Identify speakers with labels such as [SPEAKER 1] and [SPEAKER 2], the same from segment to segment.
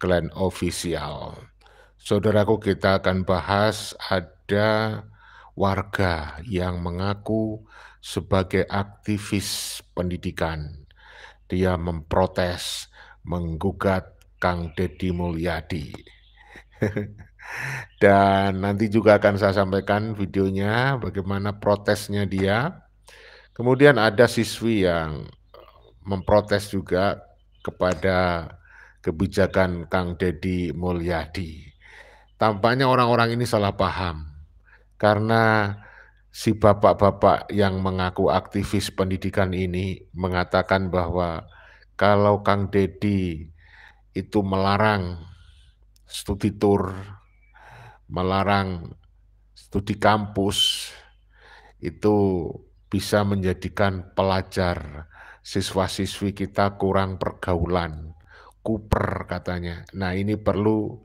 [SPEAKER 1] Glenn Official. Saudaraku, kita akan bahas ada warga yang mengaku sebagai aktivis pendidikan. Dia memprotes, menggugat Kang Deddy Mulyadi. Dan nanti juga akan saya sampaikan videonya bagaimana protesnya dia. Kemudian ada siswi yang memprotes juga kepada kebijakan Kang Deddy Mulyadi. Tampaknya orang-orang ini salah paham karena si bapak-bapak yang mengaku aktivis pendidikan ini mengatakan bahwa kalau Kang Deddy itu melarang studi tour, melarang studi kampus, itu bisa menjadikan pelajar siswa-siswi kita kurang pergaulan, kuper katanya. Nah, ini perlu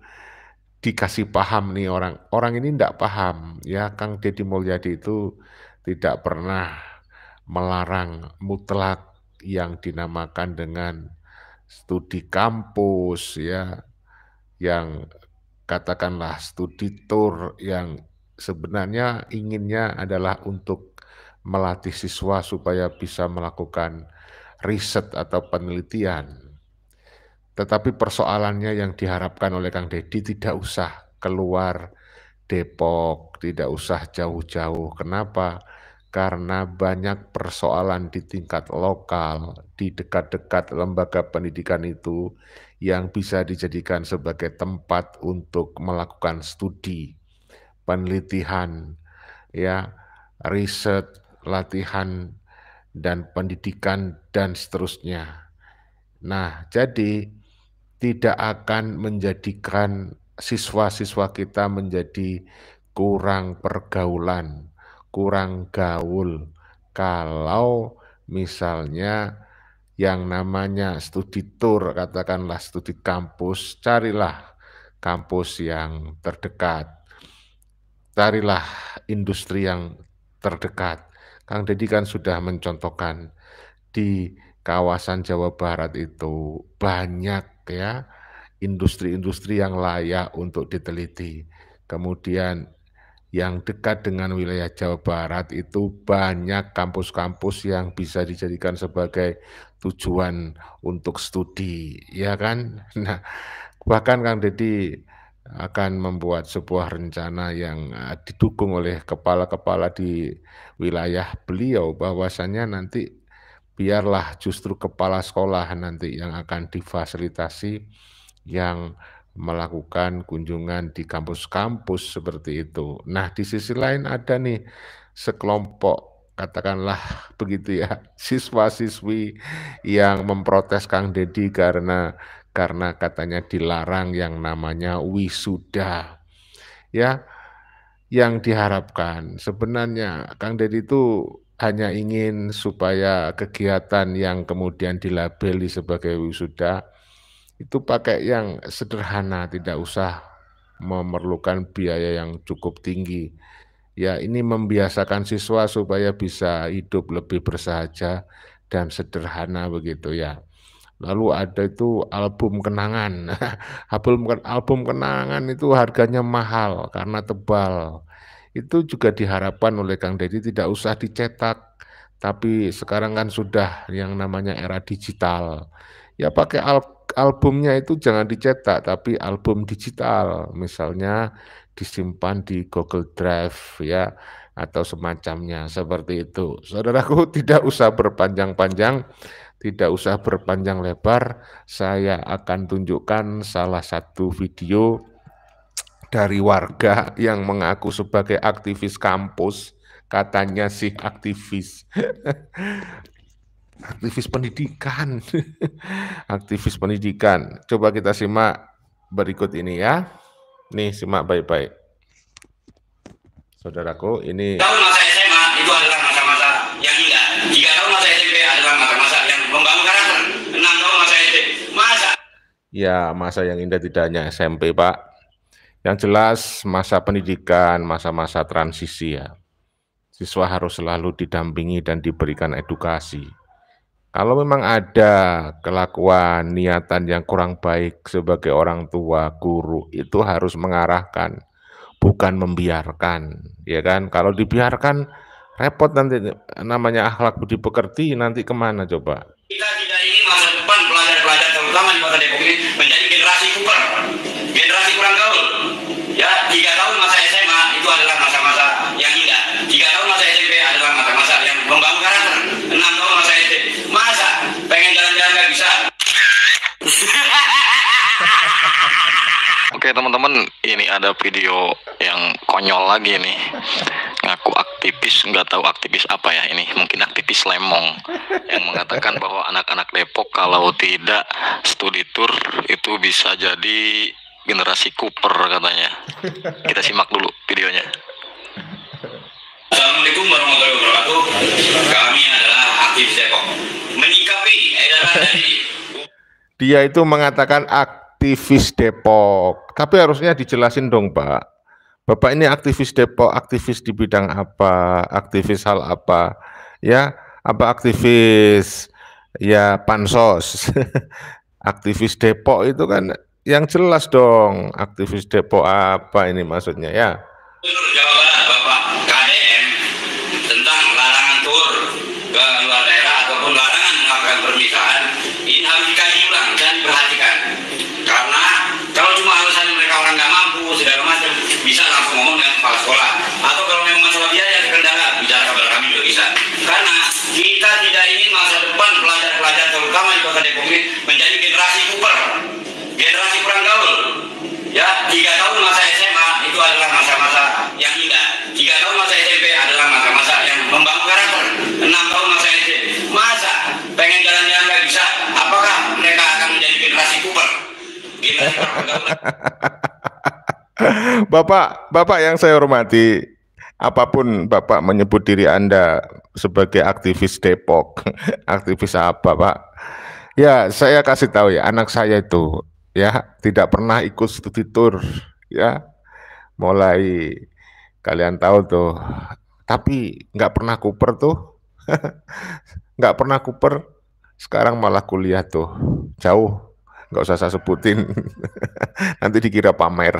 [SPEAKER 1] dikasih paham nih orang ini tidak paham ya. Kang Deddy Mulyadi itu tidak pernah melarang mutlak yang dinamakan dengan studi kampus ya, yang katakanlah studi tour, yang sebenarnya inginnya adalah untuk melatih siswa supaya bisa melakukan riset atau penelitian. Tetapi persoalannya yang diharapkan oleh Kang Deddy tidak usah keluar Depok, tidak usah jauh-jauh. Kenapa? Karena banyak persoalan di tingkat lokal, di dekat-dekat lembaga pendidikan itu yang bisa dijadikan sebagai tempat untuk melakukan studi, penelitian, ya, riset, latihan, dan pendidikan, dan seterusnya. Nah, jadi tidak akan menjadikan siswa-siswa kita menjadi kurang pergaulan, kurang gaul, kalau misalnya yang namanya studi tour, katakanlah studi kampus, carilah kampus yang terdekat, carilah industri yang terdekat. Kang Deddy kan sudah mencontohkan di kawasan Jawa Barat itu banyak ya industri-industri yang layak untuk diteliti. Kemudian yang dekat dengan wilayah Jawa Barat itu banyak kampus-kampus yang bisa dijadikan sebagai tujuan untuk studi, ya kan? Nah, bahkan Kang Deddy akan membuat sebuah rencana yang didukung oleh kepala-kepala di wilayah beliau, bahwasannya nanti biarlah justru kepala sekolah nanti yang akan difasilitasi yang melakukan kunjungan di kampus-kampus seperti itu. Nah, di sisi lain ada nih sekelompok, katakanlah begitu ya, siswa-siswi yang memprotes Kang Deddy karena katanya dilarang yang namanya wisuda. Ya, yang diharapkan sebenarnya Kang Deddy itu hanya ingin supaya kegiatan yang kemudian dilabeli sebagai wisuda itu pakai yang sederhana, tidak usah memerlukan biaya yang cukup tinggi. Ya, ini membiasakan siswa supaya bisa hidup lebih bersahaja dan sederhana begitu ya. Lalu ada itu album kenangan. Album kenangan itu harganya mahal karena tebal. Itu juga diharapkan oleh Kang Deddy tidak usah dicetak, tapi sekarang kan sudah yang namanya era digital. Ya pakai albumnya itu jangan dicetak, tapi album digital. Misalnya disimpan di Google Drive ya, atau semacamnya seperti itu. Saudaraku, tidak usah berpanjang-panjang, tidak usah berpanjang lebar, saya akan tunjukkan salah satu video dari warga yang mengaku sebagai aktivis kampus, katanya sih aktivis, aktivis pendidikan, aktivis pendidikan. Coba kita simak berikut ini ya. Nih, simak baik-baik. Saudaraku, ini
[SPEAKER 2] tahun masa SMA itu adalah masa-masa yang indah. 3 tahun masa SMP adalah masa-masa yang membangun karakter. 6 tahun masa SD.
[SPEAKER 1] Ya, masa yang indah tidak hanya SMP, Pak. Yang jelas masa pendidikan, masa-masa transisi ya. Siswa harus selalu didampingi dan diberikan edukasi. Kalau memang ada kelakuan, niatan yang kurang baik sebagai orang tua, guru, itu harus mengarahkan, bukan membiarkan, ya kan? Kalau dibiarkan repot nanti, namanya akhlak budi pekerti nanti kemana coba?
[SPEAKER 2] Kita tidak ingin masa depan pelajar-pelajar terutama di Kota Depok ini menjadi generasi Cooper, generasi kurang gaul. Ya, 3 tahun masa SMA itu adalah masa-masa yang indah. 3 tahun masa SMP adalah masa-masa yang membangun karakter. 6 tahun masa SD, masa pengen jalan-jalan nggak bisa.
[SPEAKER 3] Oke teman-teman, ini ada video yang konyol lagi nih. Ngaku aktivis, nggak tahu aktivis apa ya ini. Mungkin aktivis Lemong yang mengatakan bahwa anak-anak Depok kalau tidak studi tour itu bisa jadi generasi Cooper katanya. Kita simak dulu videonya.
[SPEAKER 2] Assalamualaikum warahmatullahi wabarakatuh. Kami adalah aktivis Depok. Menyikapi edaran dari
[SPEAKER 1] Dia itu mengatakan aktivis Depok, tapi harusnya dijelasin dong Pak. Bapak ini aktivis Depok, aktivis di bidang apa, aktivis hal apa, ya, apa aktivis ya pansos, aktivis Depok itu kan yang jelas dong, aktivis Depok apa ini maksudnya ya.
[SPEAKER 2] Gubernur Jawa Barat Bapak KDM tentang larangan tur ke luar daerah ataupun larangan melakukan perpisahan ini harus dikaji ulang dan diperhatikan, karena kalau cuma alasan mereka orang nggak mampu segala macam bisa langsung ngomong dengan kepala sekolah, atau kalau memang masalah biaya terkendala bicara kepada kami juga bisa, karena kita tidak ingin masa depan pelajar-pelajar terutama di Kota Depok ini menjadi generasi Cooper, generasi kurang gaul. Ya, 3 tahun masa SMA itu adalah masa-masa yang indah. 3 tahun masa SMP adalah masa-masa yang membangun karakter. 6 tahun masa SD, masa pengen jalan-jalan nggak bisa. Apakah mereka akan menjadi generasi Cooper? Generasi pergaulan.
[SPEAKER 1] Bapak yang saya hormati, apapun Bapak menyebut diri Anda sebagai aktivis Depok, aktivis apa Pak? Ya, saya kasih tahu ya, anak saya itu ya tidak pernah ikut studi tour ya, mulai kalian tahu tuh, tapi nggak pernah Cooper tuh, nggak pernah Cooper, sekarang malah kuliah tuh, jauh, nggak usah saya sebutin, nanti dikira pamer.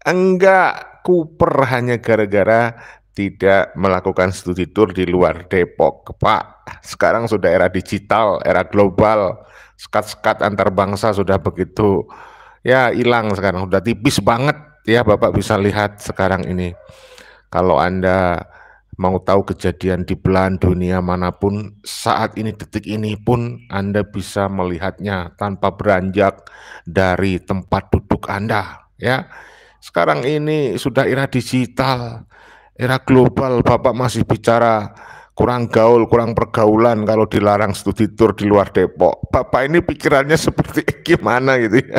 [SPEAKER 1] Enggak, Cooper hanya gara-gara tidak melakukan studi tour di luar Depok, Pak. Sekarang sudah era digital, era global, sekat-sekat antar bangsa sudah begitu ya hilang sekarang, sudah tipis banget ya. Bapak bisa lihat sekarang ini. Kalau Anda mau tahu kejadian di belahan dunia manapun, saat ini detik ini pun Anda bisa melihatnya tanpa beranjak dari tempat duduk Anda, ya. Sekarang ini sudah era digital, era global, Bapak masih bicara kurang gaul, kurang pergaulan kalau dilarang studi tour di luar Depok. Bapak ini pikirannya seperti gimana gitu ya.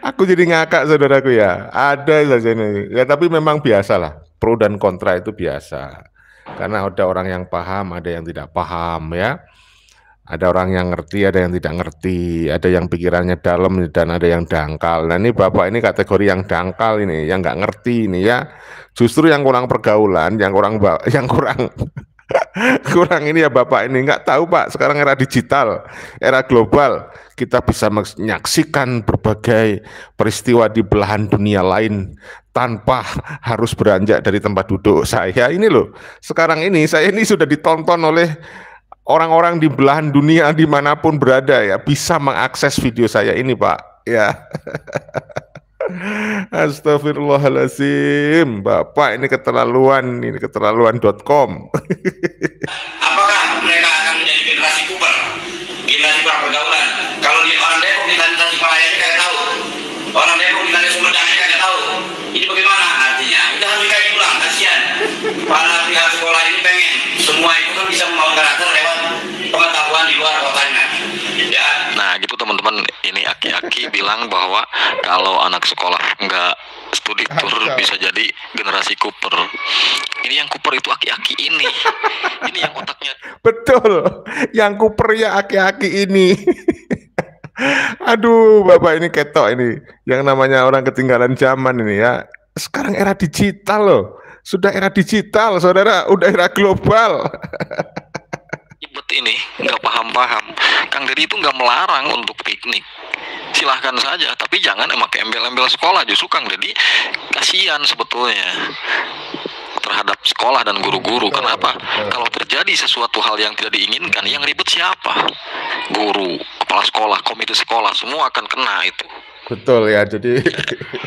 [SPEAKER 1] Aku jadi ngakak saudaraku ya. Ada saja ini. Ya tapi memang biasalah. Pro dan kontra itu biasa. Karena ada orang yang paham, ada yang tidak paham ya. Ada orang yang ngerti, ada yang tidak ngerti, ada yang pikirannya dalam dan ada yang dangkal. Nah ini Bapak ini kategori yang dangkal ini, yang nggak ngerti ini ya. Justru yang kurang pergaulan, yang kurang kurang ini ya Bapak ini nggak tahu Pak. Sekarang era digital, era global, kita bisa menyaksikan berbagai peristiwa di belahan dunia lain tanpa harus beranjak dari tempat duduk saya ini loh. Sekarang ini saya ini sudah ditonton oleh orang-orang di belahan dunia dimanapun berada ya, bisa mengakses video saya ini Pak ya. Astagfirullahaladzim, Bapak ini keterlaluan.com.
[SPEAKER 2] Apakah mereka akan menjadi generasi Cooper, generasi pergaulan? Kalau di orang Depok ditanya Tasikmalaya aja kagak tahu, orang Depok ditanya Sumedang aja kagak tahu. Ini bagaimana artinya? Itu harus dikaji ulang, kasihan. Para pihak sekolah ini pengen semua itu kan bisa membangun karakter lewat pengetahuan di luar kotanya. Ya.
[SPEAKER 3] Nah gitu teman-teman, ini aki-aki bilang bahwa kalau anak sekolah nggak studi tour bisa jadi generasi Cooper. Ini yang Cooper itu aki-aki ini. Ini yang otaknya.
[SPEAKER 1] Betul, yang Cooper ya aki-aki ini. Aduh, Bapak ini ketok ini. Yang namanya orang ketinggalan zaman ini ya. Sekarang era digital loh. Sudah era digital, saudara. Udah era global.
[SPEAKER 3] ribet ini, nggak paham-paham. Kang Deddy itu nggak melarang untuk piknik, silahkan saja, tapi jangan pakai embel-embel sekolah. Justru Kang Deddy kasihan sebetulnya terhadap sekolah dan guru-guru. Kenapa? Kalau terjadi sesuatu hal yang tidak diinginkan, yang ribet siapa? Guru, kepala sekolah, komite sekolah, semua akan kena itu.
[SPEAKER 1] Betul ya, jadi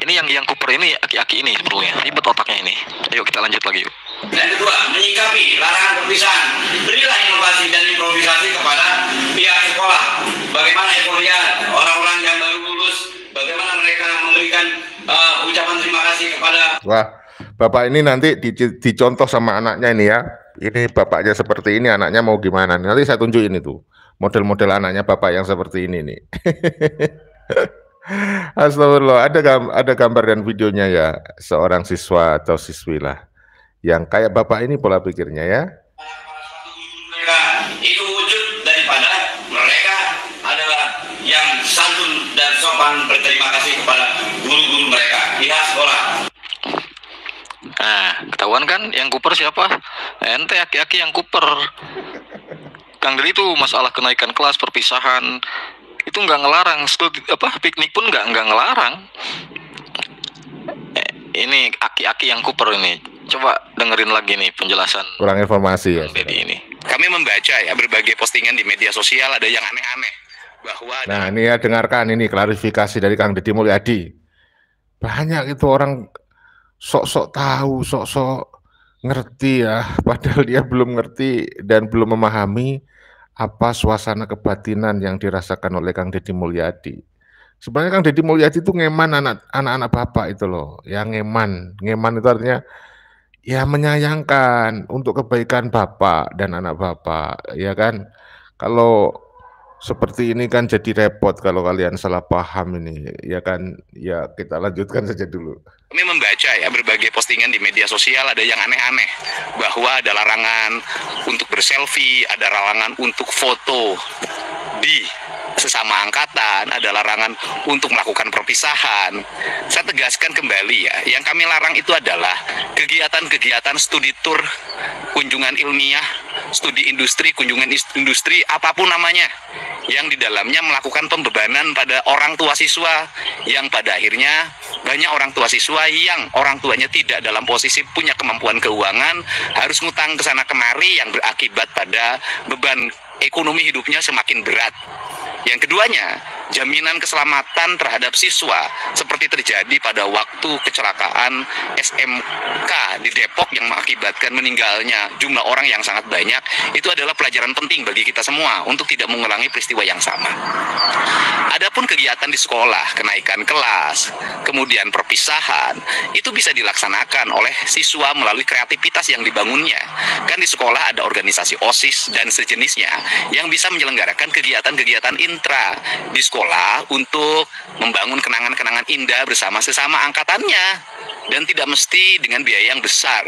[SPEAKER 3] ini yang kuper ini aki-aki ini sebetulnya ribet otaknya ini. Ayo kita lanjut lagi yuk.
[SPEAKER 2] Dan kedua, menyikapi larangan perpisahan. Berilah inovasi dan improvisasi kepada pihak sekolah. Bagaimana euforia orang-orang yang baru lulus, bagaimana mereka memberikan ucapan terima kasih kepada.
[SPEAKER 1] Wah, Bapak ini nanti dicontoh sama anaknya ini ya. Ini bapaknya seperti ini, anaknya mau gimana? Nanti saya tunjukin itu model-model anaknya Bapak yang seperti ini nih. Astagfirullah, ada gambar dan videonya ya, seorang siswa atau siswi lah yang kayak Bapak ini pola pikirnya ya.
[SPEAKER 2] Mereka itu wujud daripada mereka adalah yang santun dan sopan berterima kasih kepada guru-guru mereka di sekolah.
[SPEAKER 3] Nah, ketahuan kan yang kuper siapa? Ente aki-aki yang kuper. Kang Deddy itu masalah kenaikan kelas, perpisahan, itu nggak ngelarang. Piknik pun nggak ngelarang. Ini aki-aki yang kuper ini. Coba dengerin lagi nih penjelasan.
[SPEAKER 1] Kurang informasi ya.
[SPEAKER 3] Deddy ini.
[SPEAKER 4] Kami membaca ya berbagai postingan di media sosial, ada yang aneh-aneh bahwa.
[SPEAKER 1] Nah ini ya, dengarkan ini klarifikasi dari Kang Deddy Mulyadi. Banyak itu orang sok-sok tahu, sok-sok ngerti ya, padahal dia belum ngerti dan belum memahami apa suasana kebatinan yang dirasakan oleh Kang Deddy Mulyadi. Sebenarnya Kang Deddy Mulyadi itu ngeman anak-anak Bapak itu loh, yang ngeman itu artinya ya menyayangkan untuk kebaikan Bapak dan anak Bapak, ya kan. Kalau seperti ini kan jadi repot kalau kalian salah paham ini, ya kan. Ya kita lanjutkan saja dulu.
[SPEAKER 4] Kami membaca ya berbagai postingan di media sosial, ada yang aneh-aneh bahwa ada larangan untuk berselfie, ada larangan untuk foto di sesama angkatan, ada larangan untuk melakukan perpisahan. Saya tegaskan kembali ya, yang kami larang itu adalah kegiatan-kegiatan studi tour, kunjungan ilmiah, studi industri, kunjungan industri, apapun namanya, yang di dalamnya melakukan pembebanan pada orang tua siswa, yang pada akhirnya banyak orang tua siswa yang orang tuanya tidak dalam posisi punya kemampuan keuangan, harus ngutang ke sana kemari, yang berakibat pada beban ekonomi hidupnya semakin berat. Yang keduanya, jaminan keselamatan terhadap siswa seperti terjadi pada waktu kecelakaan SMK di Depok yang mengakibatkan meninggalnya jumlah orang yang sangat banyak. Itu adalah pelajaran penting bagi kita semua untuk tidak mengulangi peristiwa yang sama. Adapun kegiatan di sekolah, kenaikan kelas, kemudian perpisahan, itu bisa dilaksanakan oleh siswa melalui kreativitas yang dibangunnya. Kan di sekolah ada organisasi OSIS dan sejenisnya yang bisa menyelenggarakan kegiatan-kegiatan intra di sekolah untuk membangun kenangan-kenangan indah bersama sesama angkatannya. Dan tidak mesti dengan biaya yang besar.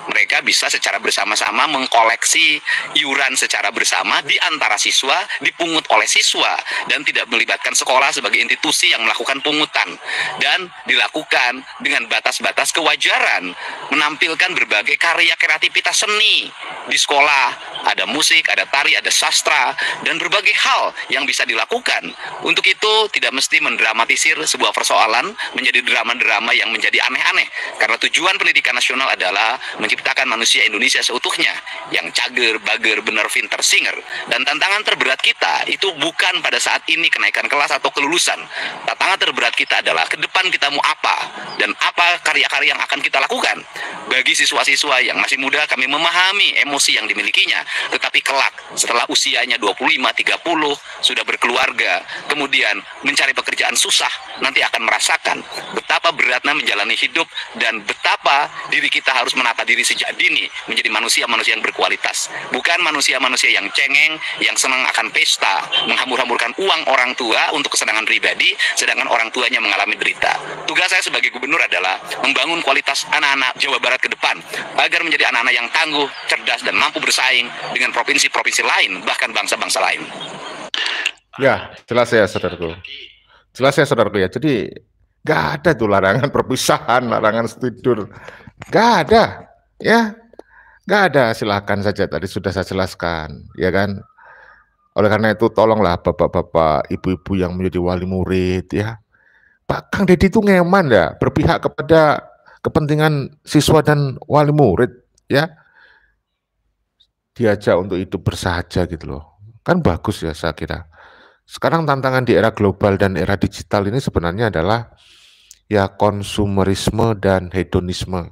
[SPEAKER 4] Mereka bisa secara bersama-sama mengkoleksi iuran secara bersama di antara siswa, dipungut oleh siswa, dan tidak melibatkan sekolah sebagai institusi yang melakukan pungutan. Dan dilakukan dengan batas-batas kewajaran, menampilkan berbagai karya kreativitas seni di sekolah. Ada musik, ada tari, ada sastra, dan berbagai hal yang bisa dilakukan. Untuk itu tidak mesti mendramatisir sebuah persoalan menjadi drama-drama yang menjadi aneh-aneh. Karena tujuan pendidikan nasional adalah menciptakan manusia Indonesia seutuhnya yang cager, bager, bener, pinter, singer. Dan tantangan terberat kita itu bukan pada saat ini kenaikan kelas atau kelulusan. Tantangan terberat kita adalah ke depan kita mau apa dan apa karya-karya yang akan kita lakukan. Bagi siswa-siswa yang masih muda, kami memahami emosi yang dimilikinya, tetapi kelak setelah usianya 25-30 sudah berkeluarga, kemudian mencari pekerjaan susah, nanti akan merasakan betapa beratnya menjalani hidup dan betapa diri kita harus menata diri sejak dini menjadi manusia-manusia yang berkualitas, bukan manusia-manusia yang cengeng, yang senang akan pesta, menghambur-hamburkan uang orang tua untuk kesenangan pribadi, sedangkan orang tuanya mengalami derita. Tugas saya sebagai gubernur adalah membangun kualitas anak-anak Jawa Barat ke depan agar menjadi anak-anak yang tangguh, cerdas, dan mampu bersaing dengan provinsi-provinsi lain, bahkan bangsa-bangsa lain.
[SPEAKER 1] Ya, jelas ya saudaraku. Jelas ya saudaraku ya. Jadi nggak ada tuh larangan perpisahan, larangan tidur, nggak ada, ya, nggak ada. Silakan saja. Tadi sudah saya jelaskan, ya kan. Oleh karena itu tolonglah bapak-bapak, ibu-ibu yang menjadi wali murid ya. Pak Kang Deddy itu ngeman ya, berpihak kepada kepentingan siswa dan wali murid ya. Diajak untuk hidup bersahaja gitu loh. Kan bagus ya saya kira. Sekarang tantangan di era global dan era digital ini sebenarnya adalah ya konsumerisme dan hedonisme.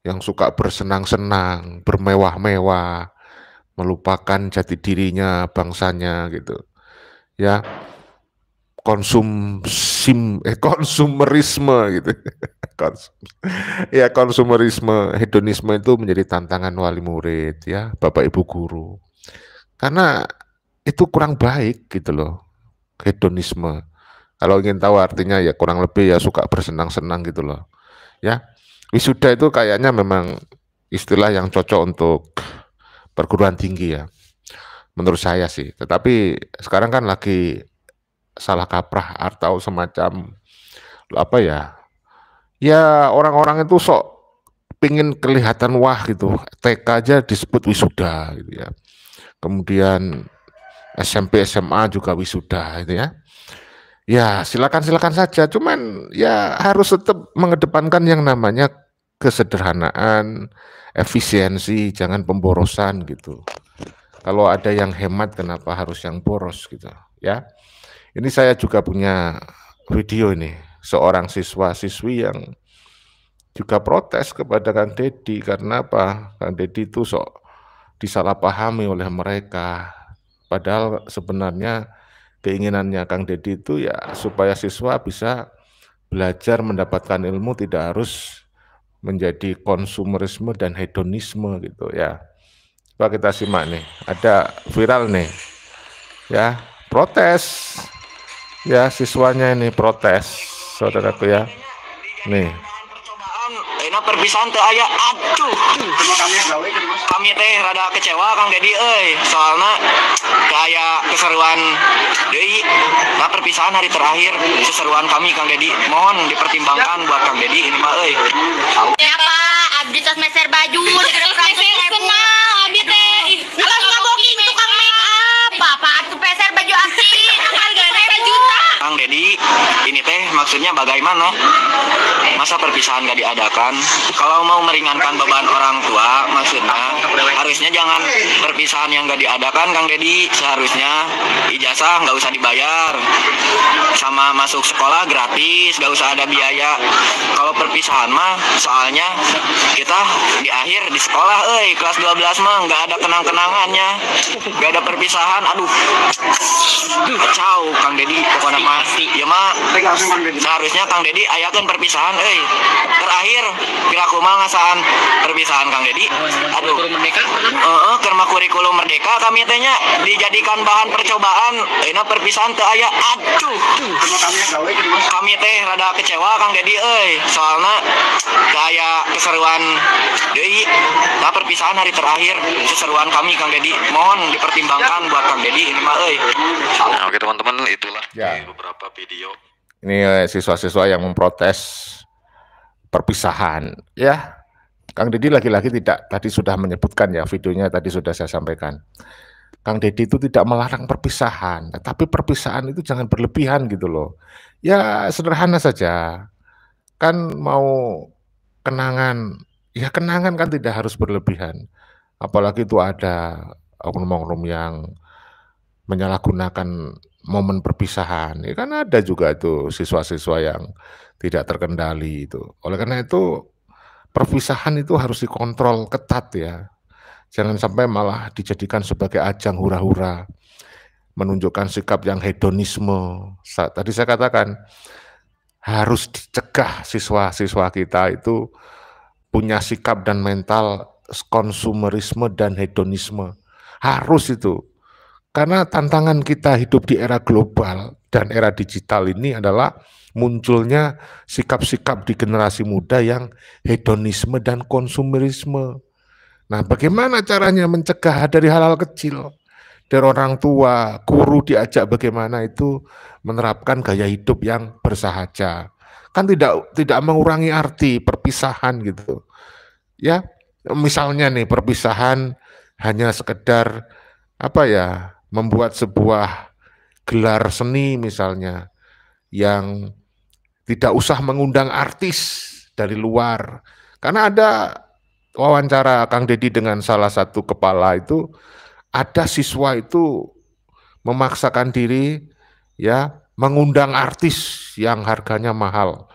[SPEAKER 1] Yang suka bersenang-senang, bermewah-mewah, melupakan jati dirinya, bangsanya gitu. Ya, konsumerisme gitu. Ya konsumerisme, hedonisme itu menjadi tantangan wali murid ya, Bapak Ibu guru. Karena itu kurang baik gitu loh, hedonisme. Kalau ingin tahu artinya ya kurang lebih ya suka bersenang-senang gitu loh. Ya, wisuda itu kayaknya memang istilah yang cocok untuk perguruan tinggi ya, menurut saya sih. Tetapi sekarang kan lagi salah kaprah atau semacam apa ya? Ya orang-orang itu sok pingin kelihatan wah gitu. TK aja disebut wisuda gitu ya. Kemudian SMP SMA juga wisuda gitu ya. Ya silakan saja. Cuman ya harus tetap mengedepankan yang namanya kesederhanaan, efisiensi, jangan pemborosan gitu. Kalau ada yang hemat kenapa harus yang boros gitu ya. Ini saya juga punya video ini, seorang siswa-siswi yang juga protes kepada Kang Deddy karena apa? Kang Deddy itu sok disalahpahami oleh mereka. Padahal sebenarnya keinginannya Kang Deddy itu ya supaya siswa bisa belajar mendapatkan ilmu tidak harus menjadi konsumerisme dan hedonisme gitu ya. Coba kita simak nih, ada viral nih ya, protes ya, siswanya ini protes saudaraku ya. Nih
[SPEAKER 5] perpisahan teh aya aduh kami teh rada kecewa Kang Deddy soalnya kayak keseruan deui nah perpisahan hari terakhir keseruan kami Kang Deddy mohon dipertimbangkan buat Kang Deddy ini mah
[SPEAKER 6] ya Pak abdi tos meser baju kenal abdi teh bukan ngaboking tukang make up Bapak atuh peser baju asli harganya juta
[SPEAKER 5] Kang Deddy ini teh maksudnya bagaimana masa perpisahan gak diadakan kalau mau meringankan beban orang tua maksudnya harusnya jangan perpisahan yang gak diadakan Kang Deddy seharusnya ijazah gak usah dibayar sama masuk sekolah gratis gak usah ada biaya kalau perpisahan mah soalnya kita di akhir di sekolah kelas 12 mah gak ada kenang-kenangannya gak ada perpisahan aduh kacau Kang Deddy pokoknya mah ya mah seharusnya Kang Deddy ayakeun perpisahan terakhir pilaku mah ngasaan perpisahan Kang Deddy aduh kerma kurikulum merdeka kami tehnya dijadikan bahan percobaan perpisahan teu aya aduh kami teh rada kecewa Kang Deddy soalnya kayak keseruan deui nah perpisahan hari terakhir keseruan kami Kang Deddy mohon dipertimbangkan buat Kang Deddy ini mah
[SPEAKER 3] Nah, oke teman-teman itulah
[SPEAKER 1] ya.
[SPEAKER 3] beberapa video
[SPEAKER 1] ini siswa-siswa yang memprotes perpisahan ya. Kang Deddy lagi-lagi tidak tadi sudah menyebutkan ya, videonya tadi sudah saya sampaikan. Kang Deddy itu tidak melarang perpisahan, tetapi perpisahan itu jangan berlebihan gitu loh. Ya sederhana saja. Kan mau kenangan, ya kenangan kan tidak harus berlebihan. Apalagi itu ada oknum-oknum yang menyalahgunakan momen perpisahan. Ya kan ada juga itu siswa-siswa yang tidak terkendali itu. Oleh karena itu perpisahan itu harus dikontrol ketat ya. Jangan sampai malah dijadikan sebagai ajang hura-hura, menunjukkan sikap yang hedonisme. Tadi saya katakan harus dicegah siswa-siswa kita itu punya sikap dan mental konsumerisme dan hedonisme. Harus itu. Karena tantangan kita hidup di era global dan era digital ini adalah munculnya sikap-sikap di generasi muda yang hedonisme dan konsumerisme. Nah, bagaimana caranya mencegah dari hal-hal kecil? Dari orang tua, guru diajak bagaimana itu menerapkan gaya hidup yang bersahaja. Kan tidak mengurangi arti perpisahan gitu. Ya, misalnya nih perpisahan hanya sekedar apa ya? membuat sebuah gelar seni misalnya yang tidak usah mengundang artis dari luar. Karena ada wawancara Kang Deddy dengan salah satu kepala itu, ada siswa itu memaksakan diri ya mengundang artis yang harganya mahal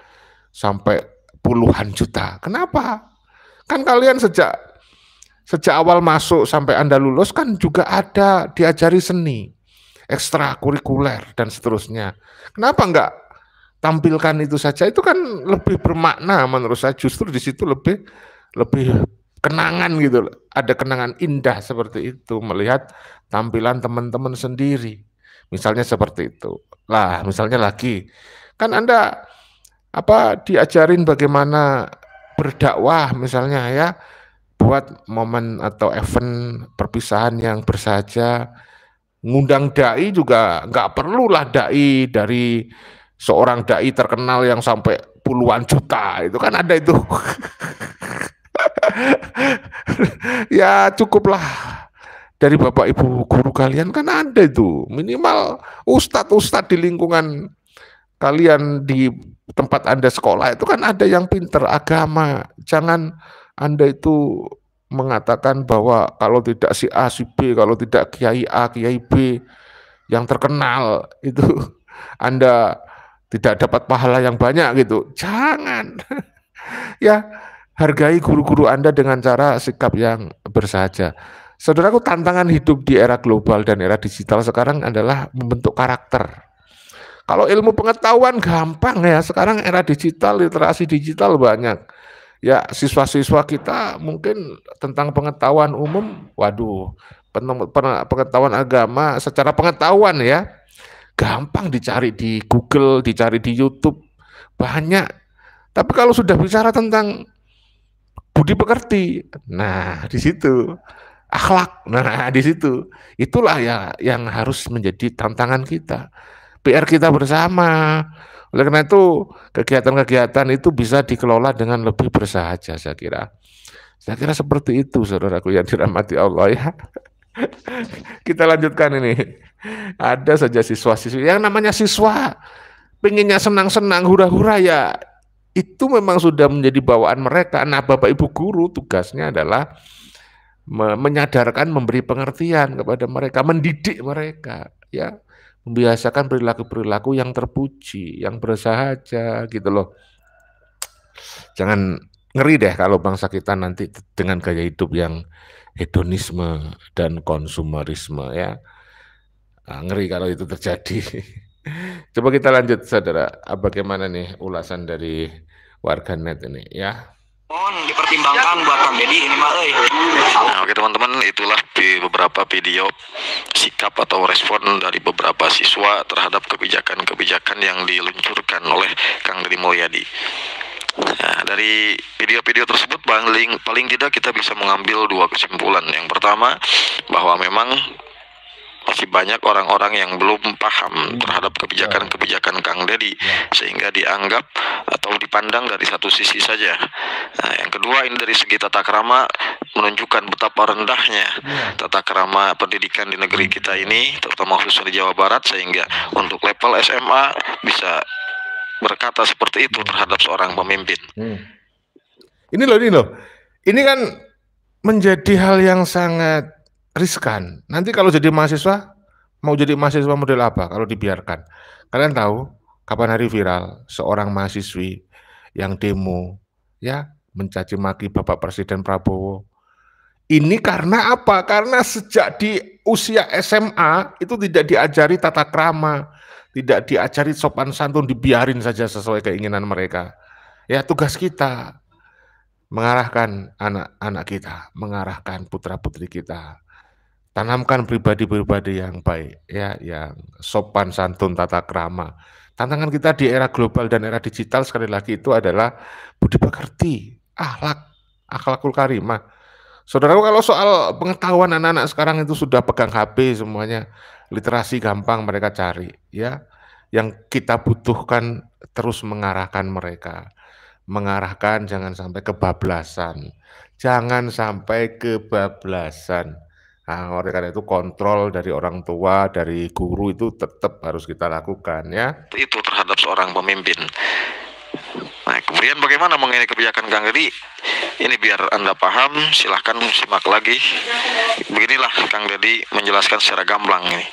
[SPEAKER 1] sampai puluhan juta. Kenapa? Kan kalian sejak awal masuk sampai Anda lulus kan juga ada diajari seni, ekstrakurikuler dan seterusnya. Kenapa enggak tampilkan itu saja? Itu kan lebih bermakna menurut saya, justru di situ lebih kenangan gitu. Ada kenangan indah seperti itu melihat tampilan teman-teman sendiri. Misalnya seperti itu. Lah, misalnya lagi kan Anda diajarin bagaimana berdakwah misalnya ya, buat momen atau event perpisahan yang bersahaja, ngundang dai juga nggak perlulah dai dari seorang dai terkenal yang sampai puluhan juta, itu kan ada itu. Ya cukuplah dari bapak ibu guru kalian kan ada itu, minimal ustadz di lingkungan kalian di tempat Anda sekolah itu kan ada yang pinter agama. Jangan Anda itu mengatakan bahwa kalau tidak si A, si B, kalau tidak Kiai A, Kiai B yang terkenal itu Anda tidak dapat pahala yang banyak gitu. Jangan. Ya, hargai guru-guru Anda dengan cara sikap yang bersahaja. Saudaraku, tantangan hidup di era global dan era digital sekarang adalah membentuk karakter. Kalau ilmu pengetahuan gampang ya, sekarang era digital, literasi digital banyak. Ya, siswa-siswa kita mungkin tentang pengetahuan umum, waduh, pengetahuan agama secara pengetahuan ya, gampang dicari di Google, dicari di YouTube, banyak. Tapi kalau sudah bicara tentang budi pekerti, nah di situ akhlak, nah di situ itulah ya yang harus menjadi tantangan kita, PR kita bersama. Oleh karena itu kegiatan-kegiatan itu bisa dikelola dengan lebih bersahaja, saya kira seperti itu, saudaraku yang dirahmati Allah ya. Kita lanjutkan ini. Ada saja siswa-siswi yang namanya siswa pengennya senang-senang, hura-hura ya, itu memang sudah menjadi bawaan mereka. Nah, Bapak Ibu guru tugasnya adalah menyadarkan, memberi pengertian kepada mereka, mendidik mereka, ya, membiasakan perilaku-perilaku yang terpuji, yang bersahaja, gitu loh. Jangan ngeri deh kalau bangsa kita nanti dengan gaya hidup yang hedonisme dan konsumerisme ya. Nah, ngeri kalau itu terjadi. Coba kita lanjut, saudara. Bagaimana nih ulasan dari warganet ini ya?
[SPEAKER 5] Mohon dipertimbangkan buat Kang Deddy ini mah euy.
[SPEAKER 3] Nah, oke teman-teman, itulah beberapa video sikap atau respon dari beberapa siswa terhadap kebijakan-kebijakan yang diluncurkan oleh Kang Deddy Mulyadi. Nah, dari video-video tersebut paling tidak kita bisa mengambil dua kesimpulan. Yang pertama, bahwa memang masih banyak orang-orang yang belum paham terhadap kebijakan-kebijakan Kang Deddy, sehingga dianggap atau dipandang dari satu sisi saja. Nah, yang kedua, ini dari segi tata krama menunjukkan betapa rendahnya tata krama pendidikan di negeri kita ini, terutama khususnya di Jawa Barat, sehingga untuk level SMA bisa berkata seperti itu terhadap seorang pemimpin.
[SPEAKER 1] Ini loh. Ini kan menjadi hal yang sangat riskan. Nanti kalau jadi mahasiswa, mau jadi mahasiswa model apa kalau dibiarkan? Kalian tahu kapan hari viral seorang mahasiswi yang demo ya mencaci maki Bapak Presiden Prabowo. Ini karena apa? Karena sejak di usia SMA itu tidak diajari tata krama, tidak diajari sopan santun, dibiarin saja sesuai keinginan mereka. Ya, tugas kita mengarahkan anak-anak kita, mengarahkan putra-putri kita. Tanamkan pribadi-pribadi yang baik, ya, yang sopan santun, tata krama. Tantangan kita di era global dan era digital sekali lagi itu adalah budi pekerti, akhlakul karimah. Saudaraku, kalau soal pengetahuan anak-anak sekarang itu sudah pegang HP semuanya, literasi gampang mereka cari, ya. Yang kita butuhkan terus mengarahkan mereka, jangan sampai kebablasan, Nah, oleh karena itu kontrol dari orang tua, dari guru itu tetap harus kita lakukan ya.
[SPEAKER 3] Itu terhadap seorang pemimpin. Nah, kemudian bagaimana mengenai kebijakan Kang Deddy? Ini biar Anda paham, silahkan simak lagi. Beginilah Kang Deddy menjelaskan secara gamblang ini.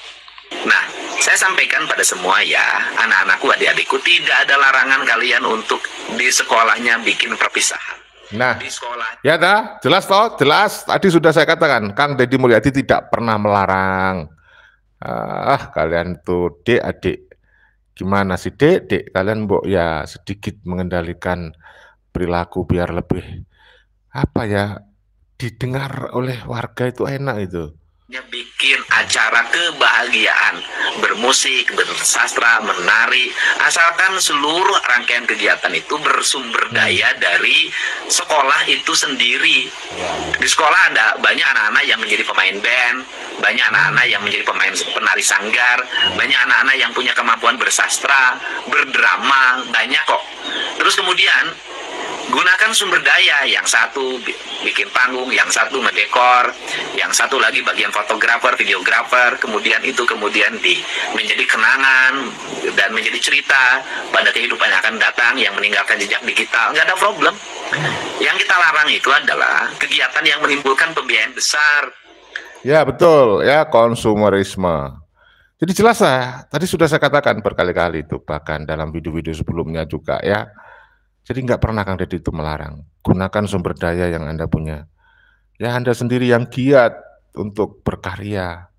[SPEAKER 4] Nah, saya sampaikan pada semua ya, anak-anakku, adik-adikku, tidak ada larangan kalian untuk di sekolahnya bikin perpisahan.
[SPEAKER 1] Nah,
[SPEAKER 4] Di sekolah
[SPEAKER 1] ya dah, jelas toh, jelas. Tadi sudah saya katakan, Kang Deddy Mulyadi tidak pernah melarang. Kalian tuh adik, gimana sih dek, kalian mbok ya sedikit mengendalikan perilaku biar lebih apa ya didengar oleh warga itu enak itu.
[SPEAKER 4] bikin acara kebahagiaan, bermusik, bersastra, menari, asalkan seluruh rangkaian kegiatan itu bersumber daya dari sekolah itu sendiri. Di sekolah ada banyak anak-anak yang menjadi pemain band, banyak anak-anak yang menjadi pemain penari sanggar, banyak anak-anak yang punya kemampuan bersastra, berdrama, banyak kok. Terus kemudian gunakan sumber daya, yang satu bikin panggung, yang satu ngedekor, yang satu lagi bagian fotografer, videografer, kemudian menjadi kenangan dan menjadi cerita pada kehidupan yang akan datang yang meninggalkan jejak digital. Nggak ada problem. Yang kita larang itu adalah kegiatan yang menimbulkan pembiayaan besar.
[SPEAKER 1] Ya betul ya, konsumerisme. Jadi jelas lah, tadi sudah saya katakan berkali-kali itu, bahkan dalam video-video sebelumnya juga ya. Jadi nggak pernah Kang Deddy itu melarang. Gunakan sumber daya yang Anda punya. Ya Anda sendiri yang giat untuk berkarya.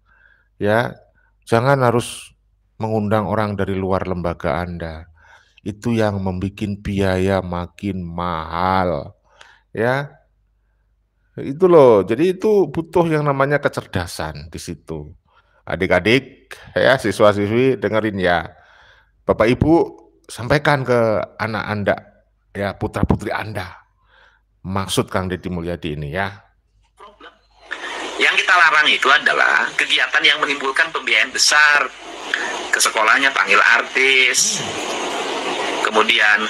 [SPEAKER 1] Ya, jangan harus mengundang orang dari luar lembaga Anda. Itu yang membuat biaya makin mahal. Ya, itu loh. Jadi itu butuh yang namanya kecerdasan di situ. Adik-adik, ya siswa-siswi dengerin ya. Bapak Ibu sampaikan ke anak Anda, ya putra-putri Anda, maksud Kang Deddy Mulyadi ini ya.
[SPEAKER 4] Yang kita larang itu adalah kegiatan yang menimbulkan pembiayaan besar. Ke sekolahnya panggil artis, kemudian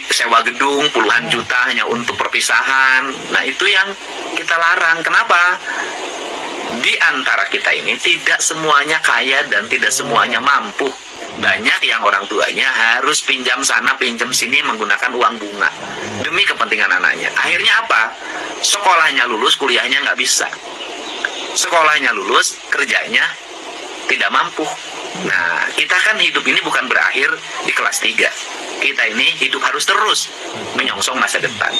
[SPEAKER 4] sewa gedung puluhan juta hanya untuk perpisahan. Nah itu yang kita larang. Kenapa? Di antara kita ini tidak semuanya kaya dan tidak semuanya mampu. Banyak yang orang tuanya harus pinjam sana pinjam sini menggunakan uang bunga demi kepentingan anaknya. Akhirnya apa? Sekolahnya lulus, kuliahnya nggak bisa. Sekolahnya lulus, kerjanya tidak mampu. Nah, kita kan hidup ini bukan berakhir di kelas 3. Kita ini hidup harus terus menyongsong masa depan.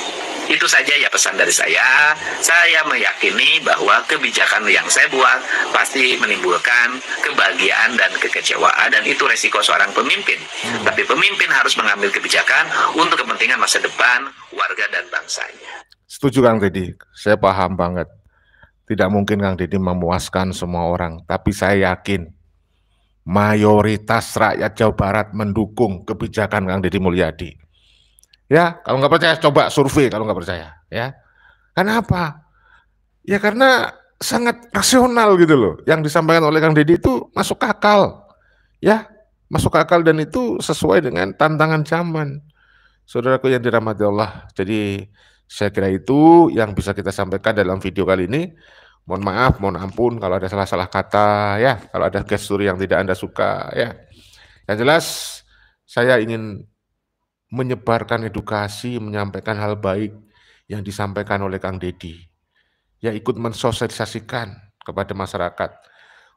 [SPEAKER 4] Itu saja ya pesan dari saya. Saya meyakini bahwa kebijakan yang saya buat pasti menimbulkan kebahagiaan dan kekecewaan, dan itu resiko seorang pemimpin. Tapi pemimpin harus mengambil kebijakan untuk kepentingan masa depan warga dan bangsanya.
[SPEAKER 1] Setuju Kang Deddy, saya paham banget. Tidak mungkin Kang Deddy memuaskan semua orang, tapi saya yakin mayoritas rakyat Jawa Barat mendukung kebijakan Kang Deddy Mulyadi. Ya, kalau nggak percaya coba survei kalau nggak percaya. Ya, kenapa? Ya karena sangat rasional gitu loh. Yang disampaikan oleh Kang Deddy itu masuk akal. Ya, masuk akal dan itu sesuai dengan tantangan zaman. Saudaraku yang dirahmati Allah. Jadi saya kira itu yang bisa kita sampaikan dalam video kali ini. Mohon maaf, mohon ampun kalau ada salah-salah kata ya, kalau ada gestur yang tidak Anda suka ya. Yang jelas saya ingin menyebarkan edukasi, menyampaikan hal baik yang disampaikan oleh Kang Deddy. Ya ikut mensosialisasikan kepada masyarakat.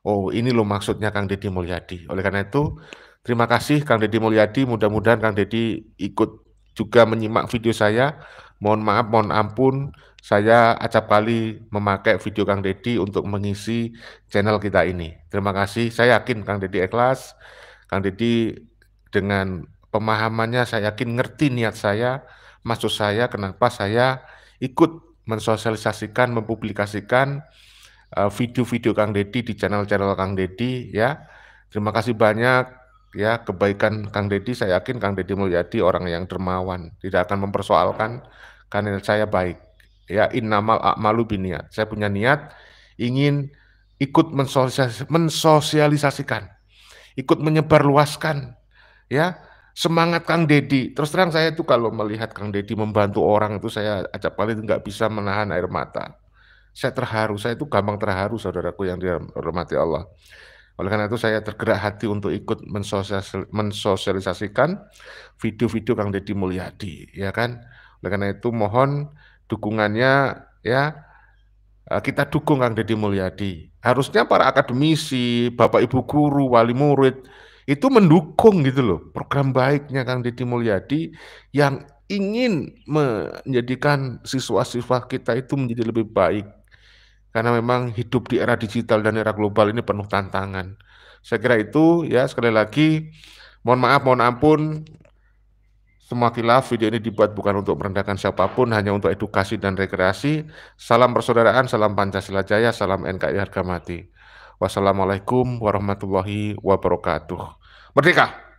[SPEAKER 1] Oh ini loh maksudnya Kang Deddy Mulyadi. Oleh karena itu terima kasih Kang Deddy Mulyadi. Mudah-mudahan Kang Deddy ikut juga menyimak video saya. Mohon maaf, mohon ampun. Saya acap kali memakai video Kang Deddy untuk mengisi channel kita ini. Terima kasih. Saya yakin Kang Deddy ikhlas. Kang Deddy dengan pemahamannya saya yakin ngerti niat saya, maksud saya kenapa saya ikut mensosialisasikan, mempublikasikan video-video Kang Deddy di channel-channel Kang Deddy ya. Terima kasih banyak ya, kebaikan Kang Deddy, saya yakin Kang Deddy Mulyadi orang yang dermawan, tidak akan mempersoalkan karena saya baik. Ya, innamal a'malu binniyat. Saya punya niat ingin ikut mensosialisasikan, ikut menyebarluaskan ya semangat Kang Deddy. Terus terang saya itu kalau melihat Kang Deddy membantu orang itu saya acap kali nggak bisa menahan air mata. Saya terharu, saya itu gampang terharu saudaraku yang dihormati Allah. Oleh karena itu saya tergerak hati untuk ikut mensosialisasikan video-video Kang Deddy Mulyadi, ya kan. Oleh karena itu mohon dukungannya ya, kita dukung Kang Deddy Mulyadi. Harusnya para akademisi, Bapak Ibu guru, wali murid itu mendukung gitu loh program baiknya Kang Deddy Mulyadi yang ingin menjadikan siswa-siswa kita itu menjadi lebih baik. Karena memang hidup di era digital dan era global ini penuh tantangan. Saya kira itu ya, sekali lagi mohon maaf, mohon ampun. Semua khilaf, video ini dibuat bukan untuk merendahkan siapapun, hanya untuk edukasi dan rekreasi. Salam persaudaraan, salam Pancasila Jaya, salam NKRI harga mati. Wassalamualaikum warahmatullahi wabarakatuh. Merdeka!